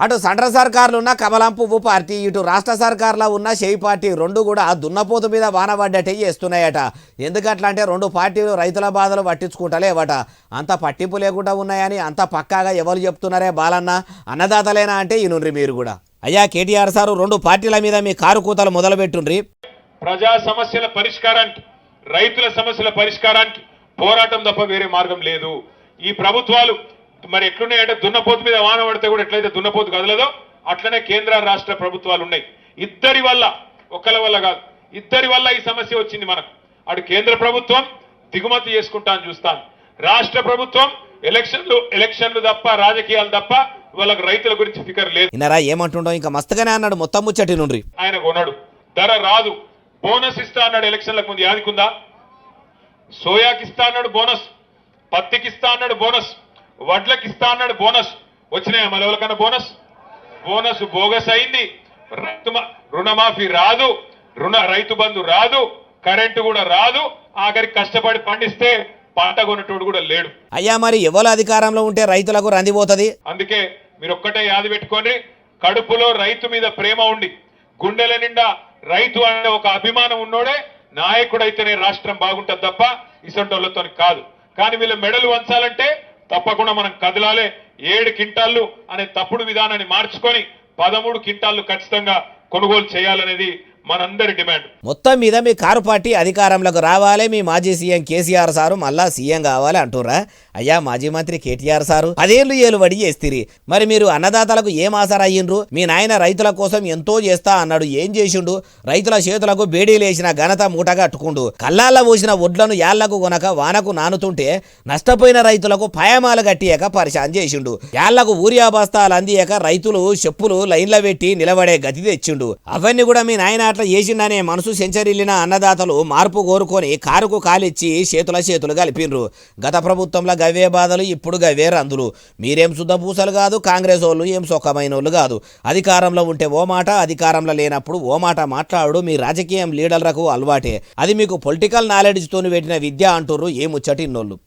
అటు సెంట్రల్ సర్కార్లు ఉన్న కమలం పువ్వు పార్టీ, ఇటు రాష్ట్ర సర్కార్లో ఉన్న షెయి పార్టీ రెండు కూడా దున్నపోతు మీద వానబడ్డట్టే చేస్తున్నాయట. ఎందుకట్లా అంటే రెండు పార్టీలు రైతుల బాధలు పట్టించుకుంటలేవట. అంత పట్టింపు లేకుండా ఉన్నాయని అంత పక్కాగా ఎవరు చెప్తున్నారే బాలన్న? అన్నదాతలేనా అంటే ఈనుండ్రి మీరు కూడా. అయ్యా కేటీఆర్ సారు, రెండు పార్టీల మీద మీ కారు కూతలు మొదలు పెట్టుండ్రి. ప్రజా సమస్యల పరిష్కారానికి, రైతుల సమస్యల పరిష్కారానికి పోరాటం తప్ప వేరే మార్గం లేదు. ఈ ప్రభుత్వాలు మరి ఎట్లున్నాయంటే దున్నపోతు మీద వాన పడితే కూడా ఎట్లయితే దున్నపోతు కదలదో అట్లనే కేంద్ర రాష్ట్ర ప్రభుత్వాలు ఉన్నాయి. ఇద్దరి వల్ల, ఒకళ్ళ వల్ల కాదు, ఇద్దరి వల్ల ఈ సమస్య వచ్చింది మనకు. అటు కేంద్ర ప్రభుత్వం దిగుమతి చేసుకుంటాను చూస్తాను, రాష్ట్ర ప్రభుత్వం ఎలక్షన్లు తప్ప రాజకీయాలు తప్ప వాళ్ళకి రైతుల గురించి ఫికర్ లేదు. ఇన్నరా ఏమంటుండో ఇంకా మస్తుగానే అన్నాడు మొత్తం ముచ్చటి నుండి. ఆయన కొన్నాడు, ధర రాదు, బోనస్ ఇస్తా అన్నాడు ఎలక్షన్లకు ముందు, యాదికుందా? సోయాకి ఇస్తా అన్నాడు బోనస్, పత్తికి ఇస్తా అన్నాడు బోనస్, వడ్లకి ఇస్తా అన్నాడు బోనస్. వచ్చినాయా మళ్ళీ ఎవరికన్నా బోనస్? బోనస్ బోగస్ అయింది. రుణమాఫీ రాదు, రైతు బంధు రాదు, కరెంటు కూడా రాదు. ఆఖరికి కష్టపడి పండిస్తే పంట కొనేటోడు కూడా లేడు. అయ్యా మరి ఎవరు అధికారంలో ఉంటే రైతులకు రందిపోతుంది. అందుకే మీరు ఒక్కటే యాది పెట్టుకొని, కడుపులో రైతు మీద ప్రేమ ఉండి గుండెల నిండా రైతు అనే ఒక అభిమానం ఉన్నోడే నాయకుడైతేనే రాష్ట్రం బాగుంటుంది తప్ప ఇసంటోళ్లతో కాదు. కానీ వీళ్ళ మెడలు వంచాలంటే తప్పకుండా మనం కదలాలే. 7 క్వింటాళ్ళు అనే తప్పుడు విధానాన్ని మార్చుకొని 13 క్వింటాళ్ళు ఖచ్చితంగా కొనుగోలు చేయాలనేది మనందరి డిమాండ్. మొత్తం మీద మీ కారు పార్టీ అధికారంలోకి రావాలి, మీ మాజీ సీఎం కేసీఆర్ సారు మళ్ళా సీఎం కావాలి అంటుర్రా? అయ్యా మాజీ మంత్రి కేటీఆర్ సారు 10 ఏళ్ళు వడి చేస్తిరి, మరి మీరు అన్నదాతలకు ఏం ఆసరా అయ్యిండ్రు? మీ నాయన రైతుల కోసం ఎంతో చేస్తా అన్నాడు, ఏం చేసిండు? రైతుల చేతులకు బేడీలేసిన ఘనత మూటగా అట్టుకుండు. కల్లాల పోసిన ఒడ్లను యాళ్లకు కొనక వానకు నానుతుంటే నష్టపోయిన రైతులకు పాయమాలు కట్టియక పరిశాన్ చేసిండు. యాళ్లకు ఊరియా బస్తాలు అందియక రైతులు చెప్పులు లైన్ల పెట్టి నిలబడే గతి తెచ్చిండు. అవన్నీ కూడా మీ నాయన అట్లా చేసిండనే మనసు సెంచరీలిన అన్నదాతలు మార్పు కోరుకొని కారుకు కాలిచ్చి చేతులు కలిపిండ్రు. గత ప్రభుత్వంలో గవే బాధలు, ఇప్పుడు గవే రందులు. మీరేం శుద్ధపూసలు కాదు, కాంగ్రెస్ వాళ్ళు ఏం సొక్కమైన వాళ్ళు కాదు. అధికారంలో ఉంటే ఓ మాట, అధికారంలో లేనప్పుడు ఓ మాట మాట్లాడు మీ రాజకీయం లీడర్లకు అలవాటే. అది మీకు పొలిటికల్ నాలెడ్జ్ తోని పెట్టిన విద్య అంటుర్రు ఏ ముచ్చటిన్నోళ్ళు.